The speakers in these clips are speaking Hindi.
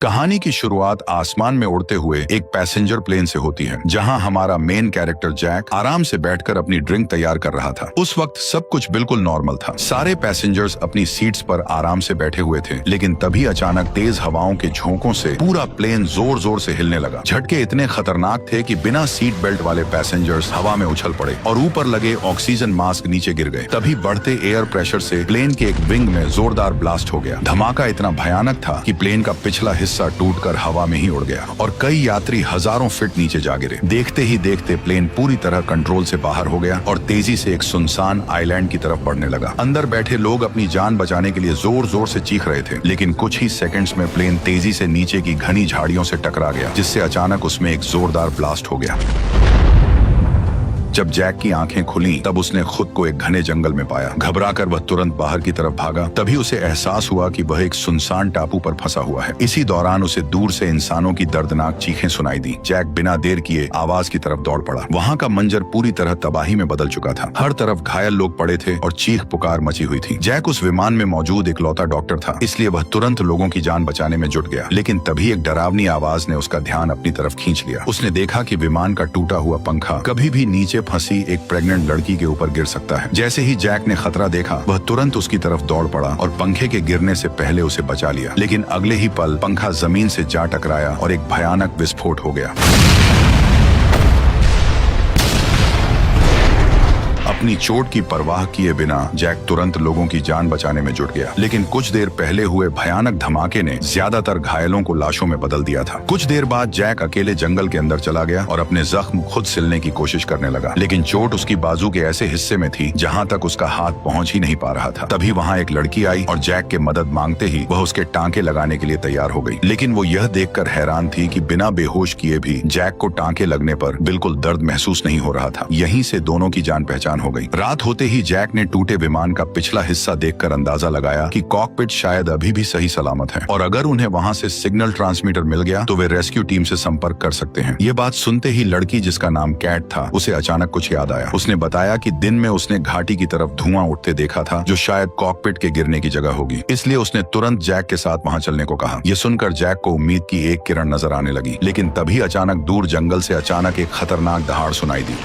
कहानी की शुरुआत आसमान में उड़ते हुए एक पैसेंजर प्लेन से होती है, जहां हमारा मेन कैरेक्टर जैक आराम से बैठकर अपनी ड्रिंक तैयार कर रहा था। उस वक्त सब कुछ बिल्कुल नॉर्मल था। सारे पैसेंजर्स अपनी सीट्स पर आराम से बैठे हुए थे, लेकिन तभी अचानक तेज हवाओं के झोंकों से पूरा प्लेन जोर जोर से हिलने लगा। झटके इतने खतरनाक थे कि बिना सीट बेल्ट वाले पैसेंजर्स हवा में उछल पड़े और ऊपर लगे ऑक्सीजन मास्क नीचे गिर गए। तभी बढ़ते एयर प्रेशर से प्लेन के एक विंग में जोरदार ब्लास्ट हो गया। धमाका इतना भयानक था कि प्लेन का पिछला हिस्सा टूटकर हवा में ही उड़ गया और कई यात्री हजारों फीट नीचे जा गिरे। देखते ही देखते प्लेन पूरी तरह कंट्रोल से बाहर हो गया और तेजी से एक सुनसान आइलैंड की तरफ बढ़ने लगा। अंदर बैठे लोग अपनी जान बचाने के लिए जोर जोर से चीख रहे थे, लेकिन कुछ ही सेकंड्स में प्लेन तेजी से नीचे की घनी झाड़ियों से टकरा गया, जिससे अचानक उसमें एक जोरदार ब्लास्ट हो गया। जब जैक की आंखें खुली तब उसने खुद को एक घने जंगल में पाया। घबराकर वह तुरंत बाहर की तरफ भागा। तभी उसे एहसास हुआ कि वह एक सुनसान टापू पर फंसा हुआ है। इसी दौरान उसे दूर से इंसानों की दर्दनाक चीखें सुनाई दी। जैक बिना देर किए आवाज की तरफ दौड़ पड़ा। वहां का मंजर पूरी तरह तबाही में बदल चुका था। हर तरफ घायल लोग पड़े थे और चीख पुकार मची हुई थी। जैक उस विमान में मौजूद इकलौता डॉक्टर था, इसलिए वह तुरंत लोगों की जान बचाने में जुट गया। लेकिन तभी एक डरावनी आवाज ने उसका ध्यान अपनी तरफ खींच लिया। उसने देखा कि विमान का टूटा हुआ पंखा कभी भी नीचे फंसी एक प्रेग्नेंट लड़की के ऊपर गिर सकता है। जैसे ही जैक ने खतरा देखा, वह तुरंत उसकी तरफ दौड़ पड़ा और पंखे के गिरने से पहले उसे बचा लिया। लेकिन अगले ही पल पंखा जमीन से जा टकराया और एक भयानक विस्फोट हो गया। अपनी चोट की परवाह किए बिना जैक तुरंत लोगों की जान बचाने में जुट गया। लेकिन कुछ देर पहले हुए भयानक धमाके ने ज्यादातर घायलों को लाशों में बदल दिया था। कुछ देर बाद जैक अकेले जंगल के अंदर चला गया और अपने जख्म खुद सिलने की कोशिश करने लगा, लेकिन चोट उसकी बाजू के ऐसे हिस्से में थी जहां तक उसका हाथ पहुंच ही नहीं पा रहा था। तभी वहां एक लड़की आई और जैक के मदद मांगते ही वह उसके टांके लगाने के लिए तैयार हो गई। लेकिन वो यह देखकर हैरान थी कि बिना बेहोश किए भी जैक को टांके लगने पर बिल्कुल दर्द महसूस नहीं हो रहा था। यहीं से दोनों की जान पहचान हो गई। रात होते ही जैक ने टूटे विमान का पिछला हिस्सा देखकर अंदाजा लगाया कि कॉकपिट शायद अभी भी सही सलामत है और अगर उन्हें वहां से सिग्नल ट्रांसमीटर मिल गया तो वे रेस्क्यू टीम से संपर्क कर सकते हैं। ये बात सुनते ही लड़की, जिसका नाम कैट था, उसे अचानक कुछ याद आया। उसने बताया कि दिन में उसने घाटी की तरफ धुआं उठते देखा था, जो शायद कॉकपिट के गिरने की जगह होगी। इसलिए उसने तुरंत जैक के साथ वहां चलने को कहा। यह सुनकर जैक को उम्मीद की एक किरण नजर आने लगी, लेकिन तभी अचानक दूर जंगल से अचानक एक खतरनाक दहाड़ सुनाई दी।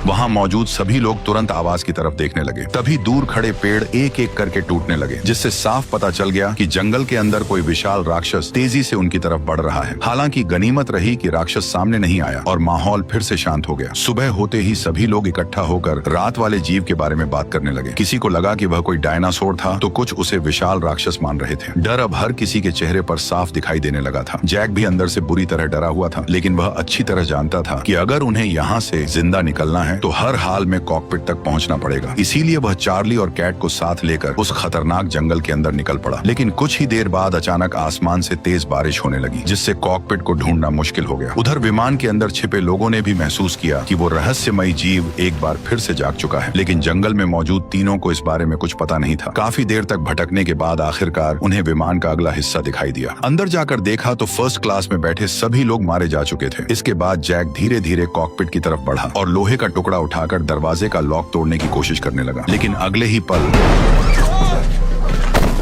वहां मौजूद सभी लोग तुरंत आवाज की तरफ देखने लगे। तभी दूर खड़े पेड़ एक एक करके टूटने लगे, जिससे साफ पता चल गया कि जंगल के अंदर कोई विशाल राक्षस तेजी से उनकी तरफ बढ़ रहा है। हालांकि गनीमत रही कि राक्षस सामने नहीं आया और माहौल फिर से शांत हो गया। सुबह होते ही सभी लोग इकट्ठा होकर रात वाले जीव के बारे में बात करने लगे। किसी को लगा कि वह कोई डायनासोर था, तो कुछ उसे विशाल राक्षस मान रहे थे। डर अब हर किसी के चेहरे पर साफ दिखाई देने लगा था। जैक भी अंदर से बुरी तरह डरा हुआ था, लेकिन वह अच्छी तरह जानता था कि अगर उन्हें यहाँ से जिंदा निकलना है तो हर हाल में कॉकपिट तक पहुंचना पड़ेगा। इसीलिए वह चार्ली और कैट को साथ लेकर उस खतरनाक जंगल के अंदर निकल पड़ा। लेकिन कुछ ही देर बाद अचानक आसमान से तेज बारिश होने लगी, जिससे कॉकपिट को ढूंढना मुश्किल हो गया। उधर विमान के अंदर छिपे लोगों ने भी महसूस किया कि वो रहस्यमयी जीव एक बार फिर से जाग चुका है, लेकिन जंगल में मौजूद तीनों को इस बारे में कुछ पता नहीं था। काफी देर तक भटकने के बाद आखिरकार उन्हें विमान का अगला हिस्सा दिखाई दिया। अंदर जाकर देखा तो फर्स्ट क्लास में बैठे सभी लोग मारे जा चुके थे। इसके बाद जैक धीरे धीरे कॉकपिट की तरफ बढ़ा और लोहे का टुकड़ा उठाकर दरवाजे का लॉक तोड़ने की कोशिश करने लगा, लेकिन अगले ही पल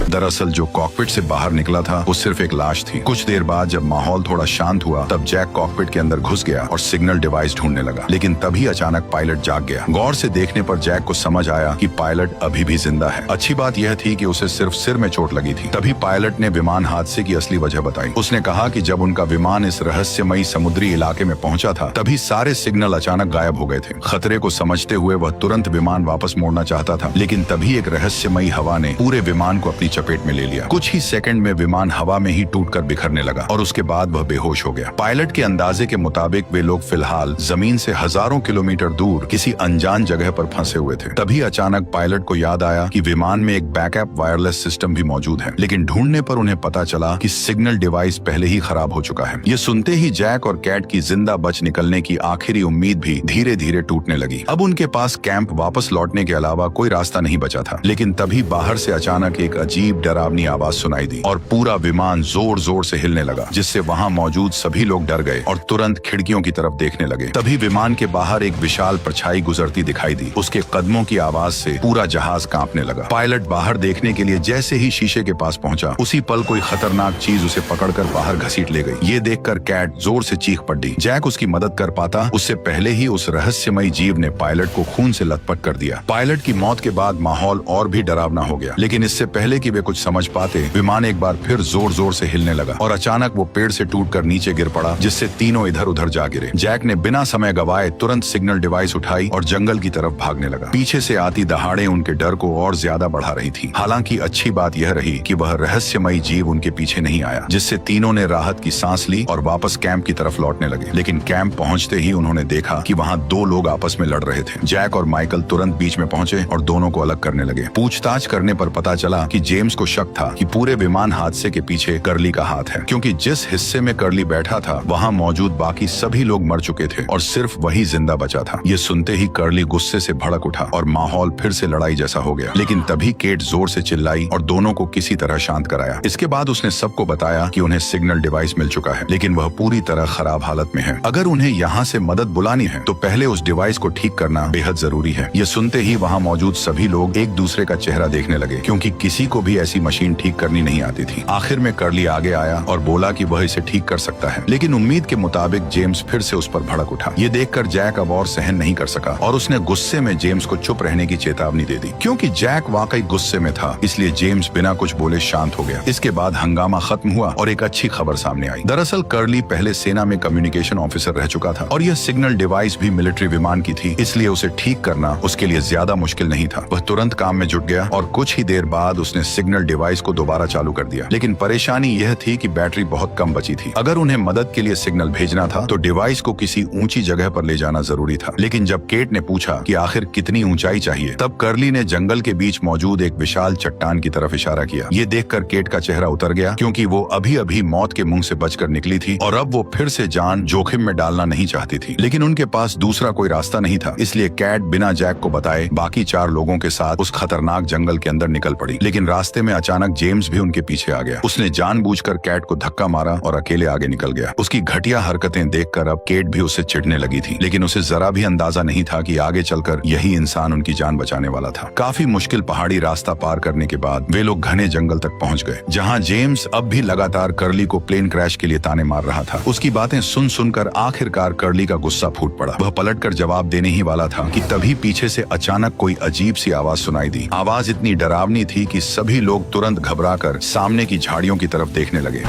दरअसल जो कॉकपिट से बाहर निकला था वो सिर्फ एक लाश थी। कुछ देर बाद जब माहौल थोड़ा शांत हुआ तब जैक कॉकपिट के अंदर घुस गया और सिग्नल डिवाइस ढूंढने लगा, लेकिन तभी अचानक पायलट जाग गया। गौर से देखने पर जैक को समझ आया कि पायलट अभी भी जिंदा है। अच्छी बात यह थी कि उसे सिर्फ सिर में चोट लगी थी। तभी पायलट ने विमान हादसे की असली वजह बताई। उसने कहा कि जब उनका विमान इस रहस्यमयी समुद्री इलाके में पहुंचा था, तभी सारे सिग्नल अचानक गायब हो गए थे। खतरे को समझते हुए वह तुरंत विमान वापस मोड़ना चाहता था, लेकिन तभी एक रहस्यमयी हवा ने पूरे विमान को अपनी चपेट में ले लिया। कुछ ही सेकंड में विमान हवा में ही टूटकर बिखरने लगा और उसके बाद वह बेहोश हो गया। पायलट के अंदाजे के मुताबिक वे लोग फिलहाल जमीन से हजारों किलोमीटर दूर किसी अनजान जगह पर फंसे हुए थे। तभी अचानक पायलट को याद आया कि विमान में एक बैकअप वायरलेस सिस्टम भी मौजूद है, लेकिन ढूंढने पर उन्हें पता चला कि सिग्नल डिवाइस पहले ही खराब हो चुका है। ये सुनते ही जैक और कैट की जिंदा बच निकलने की आखिरी उम्मीद भी धीरे धीरे टूटने लगी। अब उनके पास कैंप वापस लौटने के अलावा कोई रास्ता नहीं बचा था। लेकिन तभी बाहर से अचानक एक अजीब अजीब डरावनी आवाज सुनाई दी और पूरा विमान जोर जोर से हिलने लगा, जिससे वहां मौजूद सभी लोग डर गए और तुरंत खिड़कियों की तरफ देखने लगे। तभी विमान के बाहर एक विशाल परछाई गुजरती दिखाई दी। उसके कदमों की आवाज से पूरा जहाज कांपने लगा। पायलट बाहर देखने के लिए जैसे ही शीशे के पास पहुंचा, उसी पल कोई खतरनाक चीज उसे पकड़कर बाहर घसीट ले गई। ये देखकर कैट जोर से चीख पड़ी। जैक उसकी मदद कर पाता उससे पहले ही उस रहस्यमयी जीव ने पायलट को खून से लथपथ कर दिया। पायलट की मौत के बाद माहौल और भी डरावना हो गया, लेकिन इससे पहले कि वे कुछ समझ पाते, विमान एक बार फिर जोर जोर से हिलने लगा और अचानक वो पेड़ से टूटकर नीचे गिर पड़ा, जिससे तीनों इधर उधर जा गिरे। जैक ने बिना समय गवाए तुरंत सिग्नल डिवाइस उठाई और जंगल की तरफ भागने लगा। पीछे से आती दहाड़ें उनके डर को और ज्यादा बढ़ा रही थी। हालांकि अच्छी बात यह रही कि वह रहस्यमयी जीव उनके पीछे नहीं आया, जिससे तीनों ने राहत की सांस ली और वापस कैंप की तरफ लौटने लगे। लेकिन कैंप पहुंचते ही उन्होंने देखा कि वहां दो लोग आपस में लड़ रहे थे। जैक और माइकल तुरंत बीच में पहुंचे और दोनों को अलग करने लगे। पूछताछ करने पर पता चला कि जेम्स को शक था कि पूरे विमान हादसे के पीछे कर्ली का हाथ है, क्योंकि जिस हिस्से में कर्ली बैठा था वहां मौजूद बाकी सभी लोग मर चुके थे और सिर्फ वही जिंदा बचा था। ये सुनते ही कर्ली गुस्से से भड़क उठा और माहौल फिर से लड़ाई जैसा हो गया। लेकिन तभी केट जोर से चिल्लाई और दोनों को किसी तरह शांत कराया। इसके बाद उसने सबको बताया कि उन्हें सिग्नल डिवाइस मिल चुका है, लेकिन वह पूरी तरह खराब हालत में है। अगर उन्हें यहाँ से मदद बुलानी है तो पहले उस डिवाइस को ठीक करना बेहद जरूरी है। ये सुनते ही वहाँ मौजूद सभी लोग एक दूसरे का चेहरा देखने लगे, क्योंकि किसी को भी ऐसी मशीन ठीक करनी नहीं आती थी। आखिर में कर्ली आगे आया और बोला कि वह इसे ठीक कर सकता है, लेकिन उम्मीद के मुताबिक जेम्स फिर से उस पर भड़क उठा। ये देखकर जैक अब और सहन नहीं कर सका और उसने गुस्से में जेम्स को चुप रहने की चेतावनी दे दी। क्योंकि जैक वाकई गुस्से में था, इसलिए जेम्स बिना कुछ बोले शांत हो गया। इसके बाद हंगामा खत्म हुआ और एक अच्छी खबर सामने आई। दरअसल कर्ली पहले सेना में कम्युनिकेशन ऑफिसर रह चुका था और यह सिग्नल डिवाइस भी मिलिट्री विमान की थी, इसलिए उसे ठीक करना उसके लिए ज्यादा मुश्किल नहीं था। वह तुरंत काम में जुट गया और कुछ ही देर बाद उसने सिग्नल डिवाइस को दोबारा चालू कर दिया। लेकिन परेशानी यह थी कि बैटरी बहुत कम बची थी। अगर उन्हें मदद के लिए सिग्नल भेजना था तो डिवाइस को किसी ऊंची जगह पर ले जाना जरूरी था। लेकिन जब केट ने पूछा कि आखिर कितनी ऊंचाई चाहिए, तब कर्ली ने जंगल के बीच मौजूद एक विशाल चट्टान की तरफ इशारा किया। ये देखकर केट का चेहरा उतर गया, क्योंकि वो अभी अभी मौत के मुंह से बचकर निकली थी और अब वो फिर से जान जोखिम में डालना नहीं चाहती थी। लेकिन उनके पास दूसरा कोई रास्ता नहीं था, इसलिए कैट बिना जैक को बताए बाकी 4 लोगों के साथ उस खतरनाक जंगल के अंदर निकल पड़ी। लेकिन रास्ते में अचानक जेम्स भी उनके पीछे आ गया। उसने जानबूझकर कैट को धक्का मारा और अकेले आगे निकल गया। उसकी घटिया हरकतें देखकर अब केट भी उससे चिढ़ने लगी थी, लेकिन उसे जरा भी अंदाजा नहीं था कि आगे चलकर यही इंसान उनकी जान बचाने वाला था। काफी मुश्किल पहाड़ी रास्ता पार करने के बाद वे लोग घने जंगल तक पहुंच गए, जहां जेम्स अब भी लगातार कर्ली को प्लेन क्रैश के लिए ताने मार रहा था। उसकी बातें सुन सुनकर आखिरकार कर्ली का गुस्सा फूट पड़ा। वह पलटकर जवाब देने ही वाला था कि तभी पीछे से अचानक कोई अजीब सी आवाज सुनाई दी। आवाज इतनी डरावनी थी कि सभी लोग तुरंत घबराकर सामने की झाड़ियों की तरफ देखने लगे।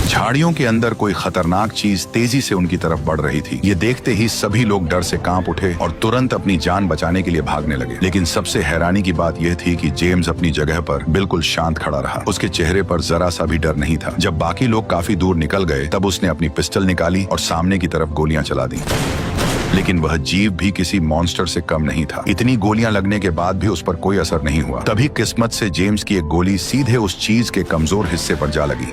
झाड़ियों के अंदर कोई खतरनाक चीज तेजी से उनकी तरफ बढ़ रही थी। ये देखते ही सभी लोग डर से कांप उठे और तुरंत अपनी जान बचाने के लिए भागने लगे। लेकिन सबसे हैरानी की बात यह थी कि जेम्स अपनी जगह पर बिल्कुल शांत खड़ा रहा। उसके चेहरे पर जरा सा भी डर नहीं था। जब बाकी लोग काफी दूर निकल गए, तब उसने अपनी पिस्टल निकाली और सामने की तरफ गोलियां चला दी। लेकिन वह जीव भी किसी मॉन्स्टर से कम नहीं था। इतनी गोलियां लगने के बाद भी उस पर कोई असर नहीं हुआ। तभी किस्मत से जेम्स की एक गोली सीधे उस चीज के कमजोर हिस्से पर जा लगी।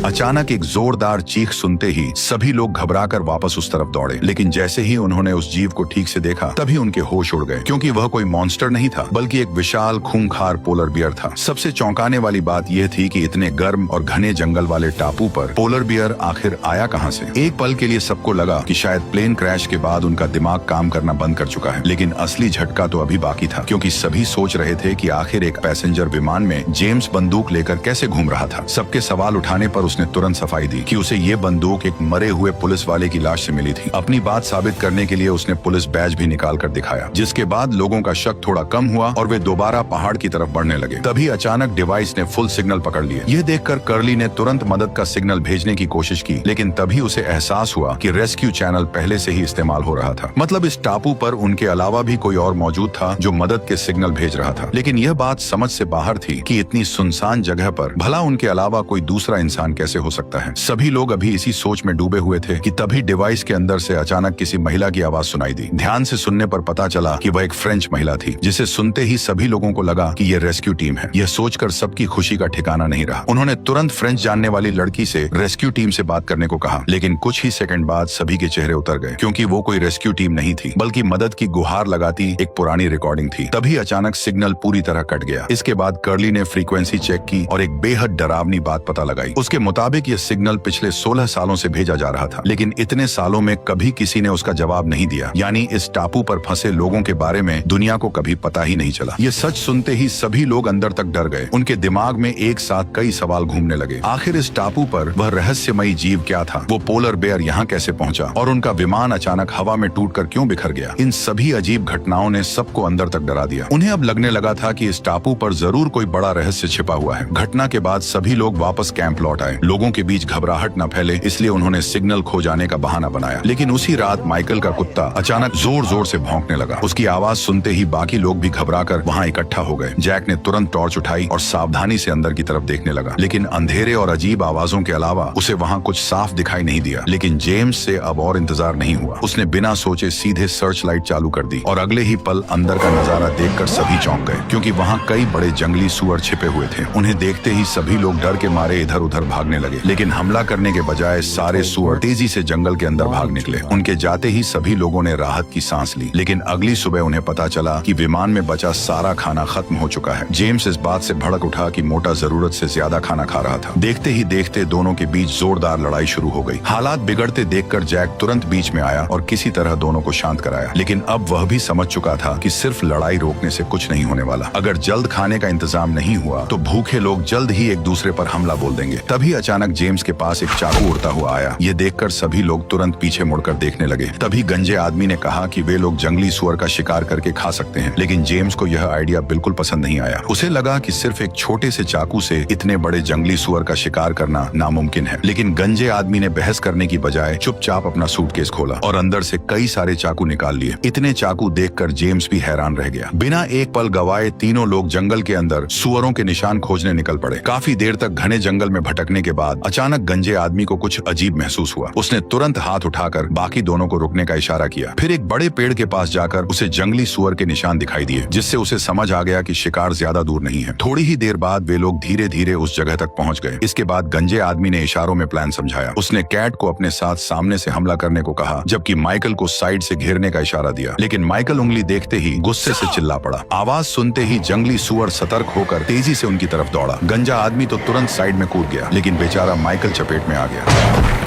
अचानक एक जोरदार चीख सुनते ही सभी लोग घबराकर वापस उस तरफ दौड़े। लेकिन जैसे ही उन्होंने उस जीव को ठीक से देखा, तभी उनके होश उड़ गए, क्योंकि वह कोई मॉन्स्टर नहीं था, बल्कि एक विशाल खूंखार पोलर बियर था। सबसे चौंकाने वाली बात यह थी कि इतने गर्म और घने जंगल वाले टापू पर पोलर बियर आखिर आया कहां से। एक पल के लिए सबको लगा कि शायद प्लेन क्रैश के बाद उनका दिमाग काम करना बंद कर चुका है। लेकिन असली झटका तो अभी बाकी था, क्योंकि सभी सोच रहे थे कि आखिर एक पैसेंजर विमान में जेम्स बंदूक लेकर कैसे घूम रहा था। सबके सवाल उठाने पर उसने तुरंत सफाई दी कि उसे ये बंदूक एक मरे हुए पुलिस वाले की लाश से मिली थी। अपनी बात साबित करने के लिए उसने पुलिस बैज भी निकाल कर दिखाया, जिसके बाद लोगों का शक थोड़ा कम हुआ और वे दोबारा पहाड़ की तरफ बढ़ने लगे। तभी अचानक डिवाइस ने फुल सिग्नल पकड़ लिए। यह देखकर कर्ली ने तुरंत मदद का सिग्नल भेजने की कोशिश की, लेकिन तभी उसे एहसास हुआ कि रेस्क्यू चैनल पहले से ही इस्तेमाल हो रहा था। मतलब इस टापू पर उनके अलावा भी कोई और मौजूद था जो मदद के सिग्नल भेज रहा था। लेकिन यह बात समझ से बाहर थी कि इतनी सुनसान जगह पर भला उनके अलावा कोई दूसरा इंसान कैसे हो सकता है। सभी लोग अभी इसी सोच में डूबे हुए थे कि तभी डिवाइस के अंदर से अचानक किसी महिला की आवाज सुनाई दी। ध्यान से सुनने पर पता चला कि वह एक फ्रेंच महिला थी, जिसे सुनते ही सभी लोगों को लगा कि यह रेस्क्यू टीम है। यह सोचकर सबकी खुशी का ठिकाना नहीं रहा। उन्होंने तुरंत फ्रेंच जानने वाली लड़की से रेस्क्यू टीम से बात करने को कहा, लेकिन कुछ ही सेकंड बाद सभी के चेहरे उतर गए, क्योंकि वो कोई रेस्क्यू टीम नहीं थी, बल्कि मदद की गुहार लगाती एक पुरानी रिकॉर्डिंग थी। तभी अचानक सिग्नल पूरी तरह कट गया। इसके बाद कर्ली ने फ्रीक्वेंसी चेक की और एक बेहद डरावनी बात पता लगाई। उसके मुताबिक यह सिग्नल पिछले 16 सालों से भेजा जा रहा था, लेकिन इतने सालों में कभी किसी ने उसका जवाब नहीं दिया। यानी इस टापू पर फंसे लोगों के बारे में दुनिया को कभी पता ही नहीं चला। ये सच सुनते ही सभी लोग अंदर तक डर गए। उनके दिमाग में एक साथ कई सवाल घूमने लगे। आखिर इस टापू पर वह रहस्यमयी जीव क्या था? वो पोलर बेयर यहाँ कैसे पहुंचा? और उनका विमान अचानक हवा में टूटकर क्यों बिखर गया? इन सभी अजीब घटनाओं ने सबको अंदर तक डरा दिया। उन्हें अब लगने लगा था कि इस टापू पर जरूर कोई बड़ा रहस्य छिपा हुआ है। घटना के बाद सभी लोग वापस कैंप लौट आए। लोगों के बीच घबराहट न फैले, इसलिए उन्होंने सिग्नल खो जाने का बहाना बनाया। लेकिन उसी रात माइकल का कुत्ता अचानक जोर जोर से भौंकने लगा। उसकी आवाज सुनते ही बाकी लोग भी घबराकर वहां इकट्ठा हो गए। जैक ने तुरंत टॉर्च उठाई और सावधानी से अंदर की तरफ देखने लगा, लेकिन अंधेरे और अजीब आवाजों के अलावा उसे वहां कुछ साफ दिखाई नहीं दिया। लेकिन जेम्स से अब और इंतजार नहीं हुआ। उसने बिना सोचे सीधे सर्च लाइट चालू कर दी और अगले ही पल अंदर का नजारा देखकर सभी चौंक गए, क्योंकि वहां कई बड़े जंगली सुअर छिपे हुए थे। उन्हें देखते ही सभी लोग डर के मारे इधर उधर भागने लगे, लेकिन हमला करने के बजाय सारे सुअर तेजी से जंगल के अंदर भाग निकले। उनके जाते ही सभी लोगों ने राहत की सांस ली, लेकिन अगली सुबह उन्हें पता चला कि विमान में बचा सारा खाना खत्म हो चुका है। जेम्स इस बात से भड़क उठा कि मोटा जरूरत से ज्यादा खाना खा रहा था। देखते ही देखते दोनों के बीच जोरदार लड़ाई शुरू हो गई। हालात बिगड़ते देखकर जैक तुरंत बीच में आया और किसी तरह दोनों को शांत कराया, लेकिन अब वह भी समझ चुका था कि सिर्फ लड़ाई रोकने से कुछ नहीं होने वाला। अगर जल्द खाने का इंतजाम नहीं हुआ तो भूखे लोग जल्द ही एक दूसरे पर हमला बोल देंगे। तभी अचानक जेम्स के पास एक चाकू उड़ता हुआ आया। ये देखकर सभी लोग तुरंत पीछे मुड़कर देखने लगे। तभी गंजे आदमी ने कहा कि वे लोग जंगली सुअर का शिकार करके खा सकते हैं, लेकिन जेम्स को यह आइडिया बिल्कुल पसंद नहीं आया। उसे लगा कि सिर्फ एक छोटे से चाकू से इतने बड़े जंगली सुअर का शिकार करना नामुमकिन है। लेकिन गंजे आदमी ने बहस करने की बजाय चुपचाप अपना सूटकेस खोला और अंदर से कई सारे चाकू निकाल लिए। इतने चाकू देखकर जेम्स भी हैरान रह गया। बिना एक पल गवाए तीनों लोग जंगल के अंदर सुअरों के निशान खोजने निकल पड़े। काफी देर तक घने जंगल में भटकने के बाद अचानक गंजे आदमी को कुछ अजीब महसूस हुआ। उसने तुरंत हाथ उठाकर बाकी दोनों को रुकने का इशारा किया। फिर एक बड़े पेड़ के पास जाकर उसे जंगली सुअर के निशान दिखाई दिए, जिससे उसे समझ आ गया कि शिकार ज्यादा दूर नहीं है। थोड़ी ही देर बाद वे लोग धीरे धीरे उस जगह तक पहुंच गए। इसके बाद गंजे आदमी ने इशारों में प्लान समझाया। उसने कैट को अपने साथ सामने से हमला करने को कहा, जबकि माइकल को साइड से घेरने का इशारा दिया। लेकिन माइकल उंगली देखते ही गुस्से से चिल्ला पड़ा। आवाज सुनते ही जंगली सुअर सतर्क होकर तेजी से उनकी तरफ दौड़ा। गंजा आदमी तो तुरंत साइड में कूद गया, लेकिन बेचारा माइकल चपेट में आ गया।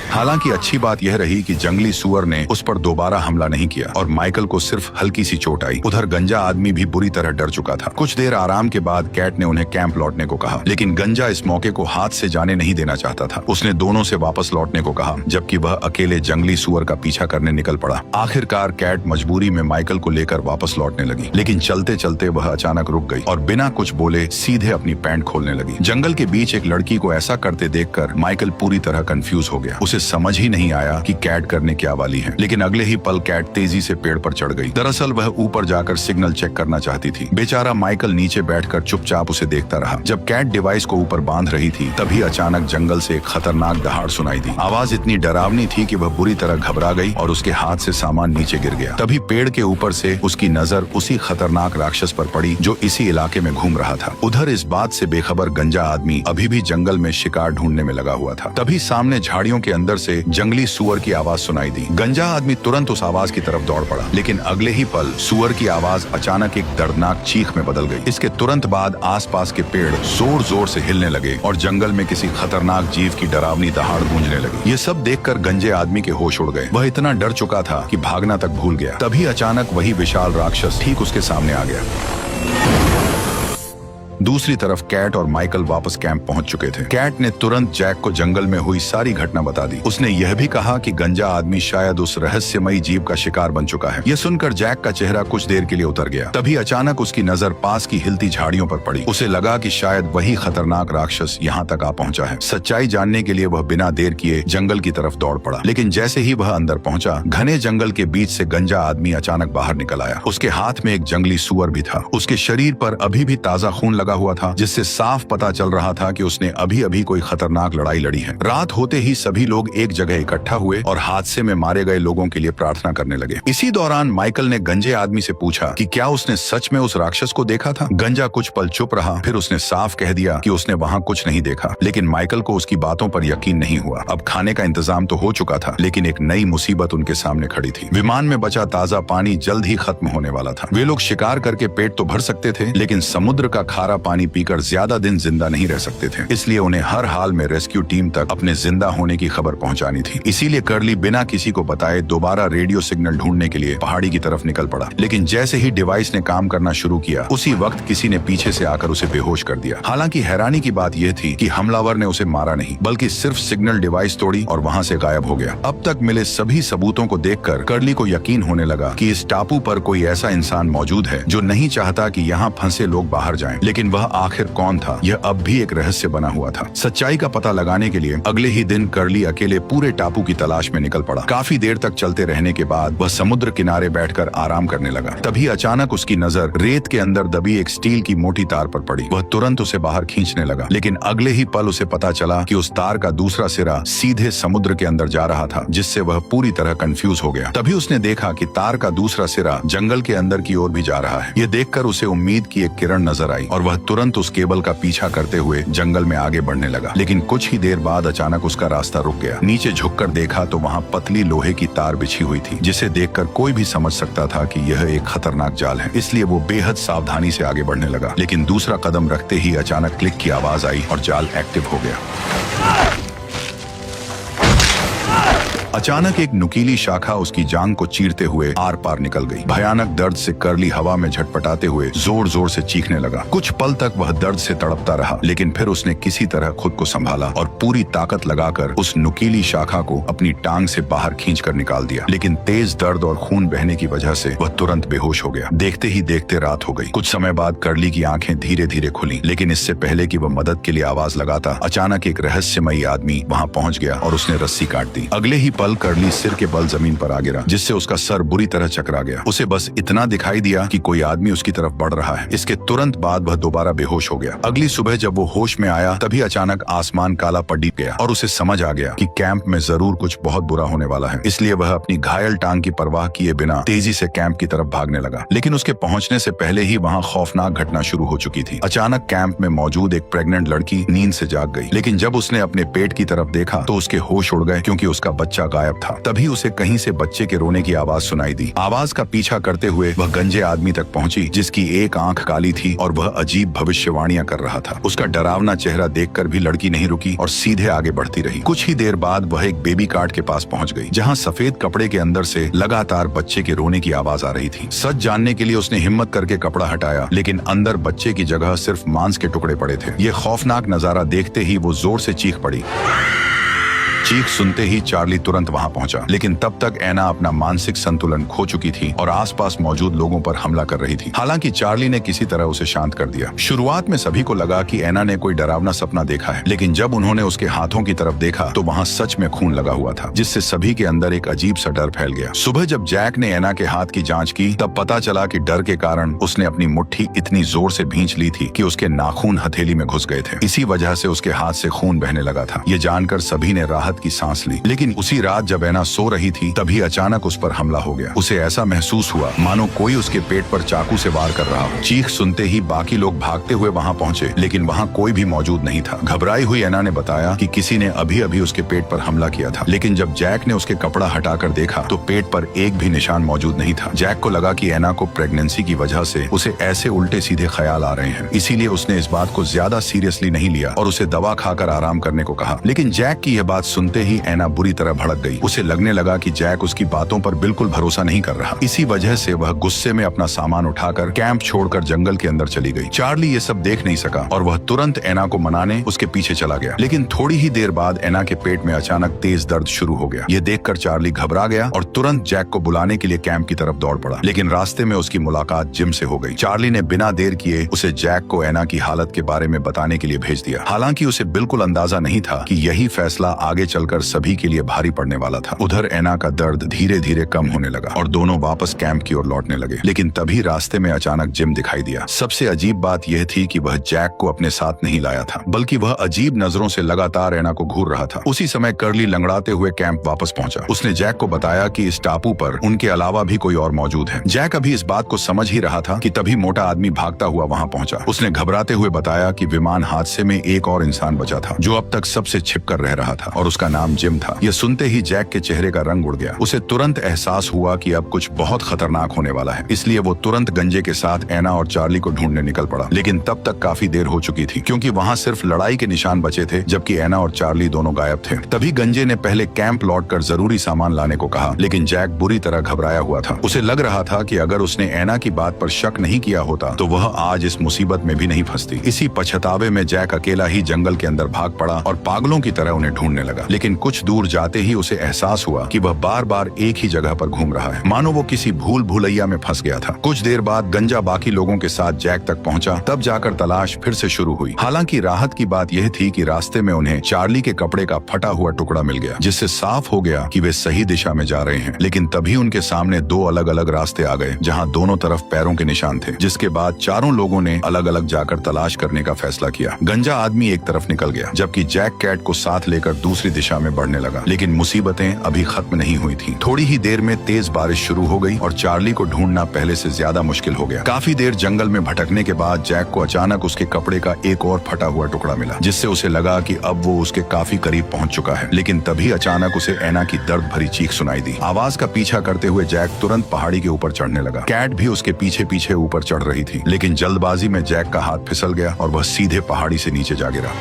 हालांकि अच्छी बात यह रही कि जंगली सुअर ने उस पर दोबारा हमला नहीं किया और माइकल को सिर्फ हल्की सी चोट आई। उधर गंजा आदमी भी बुरी तरह डर चुका था। कुछ देर आराम के बाद कैट ने उन्हें कैंप लौटने को कहा, लेकिन गंजा इस मौके को हाथ से जाने नहीं देना चाहता था। उसने दोनों से वापस लौटने को कहा, जबकि वह अकेले जंगली सुअर का पीछा करने निकल पड़ा। आखिरकार कैट मजबूरी में माइकल को लेकर वापस लौटने लगी, लेकिन चलते चलते वह अचानक रुक गई और बिना कुछ बोले सीधे अपनी पैंट खोलने लगी। जंगल के बीच एक लड़की को ऐसा करते देखकर माइकल पूरी तरह कंफ्यूज हो गया। उसे समझ ही नहीं आया कि कैट करने क्या वाली है, लेकिन अगले ही पल कैट तेजी से पेड़ पर चढ़ गई। दरअसल वह ऊपर जाकर सिग्नल चेक करना चाहती थी। बेचारा माइकल नीचे बैठकर चुपचाप उसे देखता रहा। जब कैट डिवाइस को ऊपर बांध रही थी, तभी अचानक जंगल से एक खतरनाक दहाड़ सुनाई दी। आवाज इतनी डरावनी थी कि वह बुरी तरह घबरा गई और उसके हाथ से सामान नीचे गिर गया। तभी पेड़ के ऊपर से उसकी नजर उसी खतरनाक राक्षस पर पड़ी जो इसी इलाके में घूम रहा था। उधर इस बात से बेखबर गंजा आदमी अभी भी जंगल में शिकार ढूंढने में लगा हुआ था। तभी सामने झाड़ियों के अंदर से जंगली सुअर की आवाज सुनाई दी। गंजा आदमी तुरंत उस आवाज की तरफ दौड़ पड़ा, लेकिन अगले ही पल सुअर की आवाज अचानक एक दर्दनाक चीख में बदल गई। इसके तुरंत बाद आसपास के पेड़ जोर जोर से हिलने लगे और जंगल में किसी खतरनाक जीव की डरावनी दहाड़ गूंजने लगी। ये सब देखकर गंजे आदमी के होश उड़ गए। वह इतना डर चुका था कि भागना तक भूल गया। तभी अचानक वही विशाल राक्षस ठीक उसके सामने आ गया। दूसरी तरफ कैट और माइकल वापस कैंप पहुंच चुके थे। कैट ने तुरंत जैक को जंगल में हुई सारी घटना बता दी। उसने यह भी कहा कि गंजा आदमी शायद उस रहस्यमयी जीव का शिकार बन चुका है। यह सुनकर जैक का चेहरा कुछ देर के लिए उतर गया। तभी अचानक उसकी नजर पास की हिलती झाड़ियों पर पड़ी। उसे लगा कि शायद वही खतरनाक राक्षस यहाँ तक आ पहुंचा है। सच्चाई जानने के लिए वह बिना देर किए जंगल की तरफ दौड़ पड़ा, लेकिन जैसे ही वह अंदर पहुंचा, घने जंगल के बीच से गंजा आदमी अचानक बाहर निकल आया। उसके हाथ में एक जंगली सुअर भी था। उसके शरीर पर अभी भी ताजा खून लगा लगा हुआ था, जिससे साफ पता चल रहा था कि उसने अभी अभी कोई खतरनाक लड़ाई लड़ी है। रात होते ही सभी लोग एक जगह इकट्ठा हुए और हादसे में मारे गए लोगों के लिए प्रार्थना करने लगे। इसी दौरान माइकल ने गंजे आदमी से पूछा कि क्या उसने सच में उस राक्षस को देखा था। गंजा कुछ पल चुप रहा, फिर उसने साफ कह दिया कि उसने वहाँ कुछ नहीं देखा। लेकिन माइकल को उसकी बातों पर यकीन नहीं हुआ। अब खाने का इंतजाम तो हो चुका था, लेकिन एक नई मुसीबत उनके सामने खड़ी थी। विमान में बचा ताजा पानी जल्द ही खत्म होने वाला था। वे लोग शिकार करके पेट तो भर सकते थे, लेकिन समुद्र का खारा पानी पीकर ज्यादा दिन जिंदा नहीं रह सकते थे। इसलिए उन्हें हर हाल में रेस्क्यू टीम तक अपने जिंदा होने की खबर पहुंचानी थी। इसीलिए कर्ली बिना किसी को बताए दोबारा रेडियो सिग्नल ढूंढने के लिए पहाड़ी की तरफ निकल पड़ा। लेकिन जैसे ही डिवाइस ने काम करना शुरू किया, उसी वक्त किसी ने पीछे से आकर उसे बेहोश कर दिया। हालांकि हैरानी की बात यह थी कि हमलावर ने उसे मारा नहीं, बल्कि सिर्फ सिग्नल डिवाइस तोड़ी और वहां से गायब हो गया। अब तक मिले सभी सबूतों को देखकर कर्ली को यकीन होने लगा कि इस टापू पर कोई ऐसा इंसान मौजूद है जो नहीं चाहता कि यहाँ फंसे लोग बाहर जाएं। लेकिन वह आखिर कौन था, यह अब भी एक रहस्य बना हुआ था। सच्चाई का पता लगाने के लिए अगले ही दिन कर्ली अकेले पूरे टापू की तलाश में निकल पड़ा। काफी देर तक चलते रहने के बाद वह समुद्र किनारे बैठकर आराम करने लगा। तभी अचानक उसकी नजर रेत के अंदर दबी एक स्टील की मोटी तार पर पड़ी। वह तुरंत उसे बाहर खींचने लगा, लेकिन अगले ही पल उसे पता चला कि उस तार का दूसरा सिरा सीधे समुद्र के अंदर जा रहा था, जिससे वह पूरी तरह कंफ्यूज हो गया। तभी उसने देखा कि तार का दूसरा सिरा जंगल के अंदर की ओर भी जा रहा है। यह देखकर उसे उम्मीद की एक किरण नजर आई और वह तुरंत उस केबल का पीछा करते हुए जंगल में आगे बढ़ने लगा। लेकिन कुछ ही देर बाद अचानक उसका रास्ता रुक गया। नीचे झुककर देखा तो वहाँ पतली लोहे की तार बिछी हुई थी, जिसे देखकर कोई भी समझ सकता था कि यह एक खतरनाक जाल है। इसलिए वो बेहद सावधानी से आगे बढ़ने लगा। लेकिन दूसरा कदम रखते ही अचानक क्लिक की आवाज आई और जाल एक्टिव हो गया। अचानक एक नुकीली शाखा उसकी जांग को चीरते हुए आर पार निकल गई। भयानक दर्द से कर्ली हवा में झटपटाते हुए जोर जोर से चीखने लगा। कुछ पल तक वह दर्द से तड़पता रहा, लेकिन फिर उसने किसी तरह खुद को संभाला और पूरी ताकत लगाकर उस नुकीली शाखा को अपनी टांग से बाहर खींचकर निकाल दिया। लेकिन तेज दर्द और खून बहने की वजह से वह तुरंत बेहोश हो गया। देखते ही देखते रात हो गई। कुछ समय बाद कर्ली की आंखें धीरे धीरे खुली, लेकिन इससे पहले कि वह मदद के लिए आवाज लगाता, अचानक एक रहस्यमयी आदमी वहाँ पहुँच गया और उसने रस्सी काट दी। अगले ही पल कर्ली सिर के बल जमीन पर आ गिरा, जिससे उसका सर बुरी तरह चकरा गया। उसे बस इतना दिखाई दिया कि कोई आदमी उसकी तरफ बढ़ रहा है। इसके तुरंत बाद वह दोबारा बेहोश हो गया। अगली सुबह जब वो होश में आया, तभी अचानक आसमान काला पड़ गया और उसे समझ आ गया कि कैंप में जरूर कुछ बहुत बुरा होने वाला है। इसलिए वह अपनी घायल टांग की परवाह किए बिना तेजी से कैंप की तरफ भागने लगा। लेकिन उसके पहुंचने से पहले ही वहाँ खौफनाक घटना शुरू हो चुकी थी। अचानक कैंप में मौजूद एक प्रेग्नेंट लड़की नींद से जाग गई। लेकिन जब उसने अपने पेट की तरफ देखा तो उसके होश उड़ गए, क्योंकि उसका बच्चा गायब था। तभी उसे कहीं से बच्चे के रोने की आवाज सुनाई दी। आवाज का पीछा करते हुए वह गंजे आदमी तक पहुंची, जिसकी एक आंख काली थी और वह अजीब भविष्यवाणियां कर रहा था। उसका डरावना चेहरा देखकर भी लड़की नहीं रुकी और सीधे आगे बढ़ती रही। कुछ ही देर बाद वह एक बेबी कार्ट के पास पहुंच गई, जहां सफेद कपड़े के अंदर से लगातार बच्चे के रोने की आवाज आ रही थी। सच जानने के लिए उसने हिम्मत करके कपड़ा हटाया, लेकिन अंदर बच्चे की जगह सिर्फ मांस के टुकड़े पड़े थे। ये खौफनाक नजारा देखते ही वो जोर से चीख पड़ी। चीख सुनते ही चार्ली तुरंत वहां पहुंचा, लेकिन तब तक एना अपना मानसिक संतुलन खो चुकी थी और आसपास मौजूद लोगों पर हमला कर रही थी। हालांकि चार्ली ने किसी तरह उसे शांत कर दिया। शुरुआत में सभी को लगा कि एना ने कोई डरावना सपना देखा है, लेकिन जब उन्होंने उसके हाथों की तरफ देखा तो वहां सच में खून लगा हुआ था, जिससे सभी के अंदर एक अजीब सा डर फैल गया। सुबह जब जैक ने एना के हाथ की जांच की, तब पता चला कि डर के कारण उसने अपनी मुट्ठी इतनी जोर से भींच ली थी कि उसके नाखून हथेली में घुस गए थे। इसी वजह से उसके हाथ से खून बहने लगा था। ये जानकर सभी ने राहत की सांस ली। लेकिन उसी रात जब एना सो रही थी, तभी अचानक उस पर हमला हो गया। उसे ऐसा महसूस हुआ मानो कोई उसके पेट पर चाकू से वार कर रहा हो। चीख सुनते ही बाकी लोग भागते हुए वहां पहुंचे, लेकिन वहां कोई भी मौजूद नहीं था। घबराई हुई एना ने बताया कि किसी ने अभी अभी उसके पेट पर हमला किया था। लेकिन जब जैक ने उसके कपड़ा हटाकर देखा तो पेट पर एक भी निशान मौजूद नहीं था। जैक को लगा कि एना को प्रेगनेंसी की वजह से उसे ऐसे उल्टे सीधे ख्याल आ रहे हैं, इसीलिए उसने इस बात को ज्यादा सीरियसली नहीं लिया और उसे दवा खाकर आराम करने को कहा। लेकिन जैक की यह बात सुनते ही एना बुरी तरह भड़क गई। उसे लगने लगा कि जैक उसकी बातों पर बिल्कुल भरोसा नहीं कर रहा। इसी वजह से वह गुस्से में अपना सामान उठाकर कैंप छोड़कर जंगल के अंदर चली गई। चार्ली ये सब देख नहीं सका और वह तुरंत एना को मनाने उसके पीछे चला गया। लेकिन थोड़ी ही देर बाद एना के पेट में अचानक तेज दर्द शुरू हो गया। ये देखकर चार्ली घबरा गया और तुरंत जैक को बुलाने के लिए कैंप की तरफ दौड़ पड़ा। लेकिन रास्ते में उसकी मुलाकात जिम से हो गई। चार्ली ने बिना देर किए उसे जैक को एना की हालत के बारे में बताने के लिए भेज दिया। हालांकि उसे बिल्कुल अंदाजा नहीं था कि यही फैसला आगे चलकर सभी के लिए भारी पड़ने वाला था। उधर एना का दर्द धीरे धीरे कम होने लगा और दोनों वापस कैंप की ओर लौटने लगे। लेकिन तभी रास्ते में अचानक जिम दिखाई दिया। सबसे अजीब बात यह थी कि वह जैक को अपने साथ नहीं लाया था, बल्कि वह अजीब नजरों से लगातार एना को घूर रहा था। उसी समय कर्ली लंगड़ाते हुए कैंप वापस पहुंचा। उसने जैक को बताया कि इस टापू पर उनके अलावा भी कोई और मौजूद है। जैक अभी इस बात को समझ ही रहा था कि तभी मोटा आदमी भागता हुआ वहां पहुंचा। उसने घबराते हुए बताया कि विमान हादसे में एक और इंसान बचा था जो अब तक सबसे छिपकर रह रहा था और उसका नाम जिम था। यह सुनते ही जैक के चेहरे का रंग उड़ गया। उसे तुरंत एहसास हुआ कि अब कुछ बहुत खतरनाक होने वाला है, इसलिए वो तुरंत गंजे के साथ एना और चार्ली को ढूंढने निकल पड़ा। लेकिन तब तक काफी देर हो चुकी थी, क्योंकि वहां सिर्फ लड़ाई के निशान बचे थे, जबकि एना और चार्ली दोनों गायब थे। तभी गंजे ने पहले कैंप लौटकर जरूरी सामान लाने को कहा, लेकिन जैक बुरी तरह घबराया हुआ था। उसे लग रहा था कि अगर उसने एना की बात पर शक नहीं किया होता तो वह आज इस मुसीबत में भी नहीं फंसती। इसी पछतावे में जैक अकेला ही जंगल के अंदर भाग पड़ा और पागलों की तरह उन्हें ढूंढने लगा। लेकिन कुछ दूर जाते ही उसे एहसास हुआ कि वह बार बार एक ही जगह पर घूम रहा है, मानो वो किसी भूल भुलैया में फंस गया था। कुछ देर बाद गंजा बाकी लोगों के साथ जैक तक पहुंचा, तब जाकर तलाश फिर से शुरू हुई। हालांकि राहत की बात यह थी कि रास्ते में उन्हें चार्ली के कपड़े का फटा हुआ टुकड़ा मिल गया, जिससे साफ हो गया कि वे सही दिशा में जा रहे हैं। लेकिन तभी उनके सामने दो अलग अलग रास्ते आ गए, जहां दोनों तरफ पैरों के निशान थे, जिसके बाद चारों लोगों ने अलग अलग जाकर तलाश करने का फैसला किया। गंजा आदमी एक तरफ निकल गया, जबकि जैक कैट को साथ लेकर दूसरी दिशा में बढ़ने लगा। लेकिन मुसीबतें अभी खत्म नहीं हुई थी। थोड़ी ही देर में तेज बारिश शुरू हो गई और चार्ली को ढूंढना पहले से ज्यादा मुश्किल हो गया। काफी देर जंगल में भटकने के बाद जैक को अचानक उसके कपड़े का एक और फटा हुआ टुकड़ा मिला, जिससे उसे लगा कि अब वो उसके काफी करीब पहुंच चुका है। लेकिन तभी अचानक उसे एना की दर्द भरी चीख सुनाई दी। आवाज का पीछा करते हुए जैक तुरंत पहाड़ी के ऊपर चढ़ने लगा। कैट भी उसके पीछे पीछे ऊपर चढ़ रही थी, लेकिन जल्दबाजी में जैक का हाथ फिसल गया और वह सीधे पहाड़ी से नीचे जा गिरा।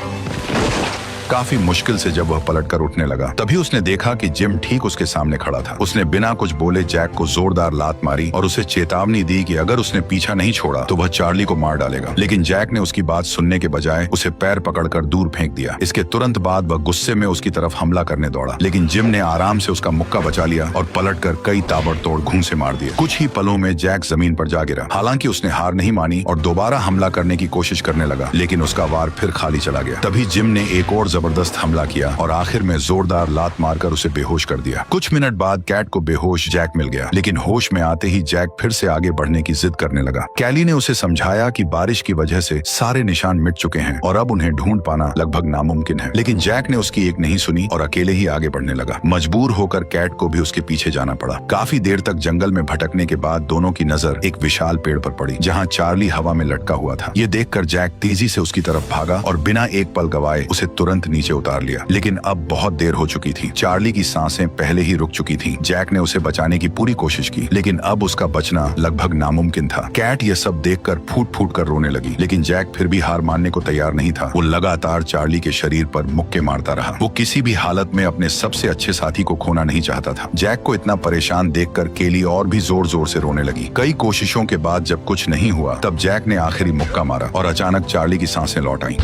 काफी मुश्किल से जब वह पलटकर उठने लगा, तभी उसने देखा कि जिम ठीक उसके सामने खड़ा था। उसने बिना कुछ बोले जैक को जोरदार लात मारी और उसे चेतावनी दी कि अगर उसने पीछा नहीं छोड़ा तो वह चार्ली को मार डालेगा। लेकिन जैक ने उसकी बात सुनने के बजाय उसे पैर पकड़कर दूर फेंक दिया। इसके तुरंत बाद वह गुस्से में उसकी तरफ हमला करने दौड़ा, लेकिन जिम ने आराम से उसका मुक्का बचा लिया और पलटकर कई ताबड़तोड़ घूंसे मार दिए। कुछ ही पलों में जैक जमीन पर जा गिरा। हालांकि उसने हार नहीं मानी और दोबारा हमला करने की कोशिश करने लगा, लेकिन उसका वार फिर खाली चला गया। तभी जिम ने एक और जबरदस्त हमला किया और आखिर में जोरदार लात मारकर उसे बेहोश कर दिया। कुछ मिनट बाद कैट को बेहोश जैक मिल गया, लेकिन होश में आते ही जैक फिर से आगे बढ़ने की जिद करने लगा। कैली ने उसे समझाया कि बारिश की वजह से सारे निशान मिट चुके हैं और अब उन्हें ढूंढ पाना लगभग नामुमकिन है। लेकिन जैक ने उसकी एक नहीं सुनी और अकेले ही आगे बढ़ने लगा। मजबूर होकर कैट को भी उसके पीछे जाना पड़ा। काफी देर तक जंगल में भटकने के बाद दोनों की नजर एक विशाल पेड़ पर पड़ी, जहाँ चार्ली हवा में लटका हुआ था। ये देखकर जैक तेजी से उसकी तरफ भागा और बिना एक पल गवाए उसे तुरंत नीचे उतार लिया। लेकिन अब बहुत देर हो चुकी थी। चार्ली की सांसें पहले ही रुक चुकी थीं। जैक ने उसे बचाने की पूरी कोशिश की, लेकिन अब उसका बचना लगभग नामुमकिन था। कैट ये सब देखकर फूट फूट कर रोने लगी, लेकिन जैक फिर भी हार मानने को तैयार नहीं था। वो लगातार चार्ली के शरीर पर मुक्के मारता रहा। वो किसी भी हालत में अपने सबसे अच्छे साथी को खोना नहीं चाहता था। जैक को इतना परेशान देखकर केली और भी जोर जोर से रोने लगी। कई कोशिशों के बाद जब कुछ नहीं हुआ, तब जैक ने आखिरी मुक्का मारा और अचानक चार्ली की सांसें लौट आईं।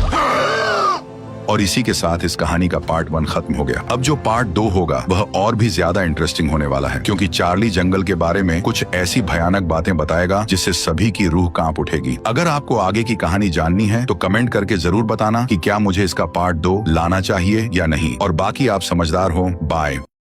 और इसी के साथ इस कहानी का पार्ट 1 खत्म हो गया। अब जो पार्ट 2 होगा वह और भी ज्यादा इंटरेस्टिंग होने वाला है, क्योंकि चार्ली जंगल के बारे में कुछ ऐसी भयानक बातें बताएगा जिससे सभी की रूह कांप उठेगी। अगर आपको आगे की कहानी जाननी है तो कमेंट करके जरूर बताना कि क्या मुझे इसका पार्ट 2 लाना चाहिए या नहीं। और बाकी आप समझदार हो। बाय।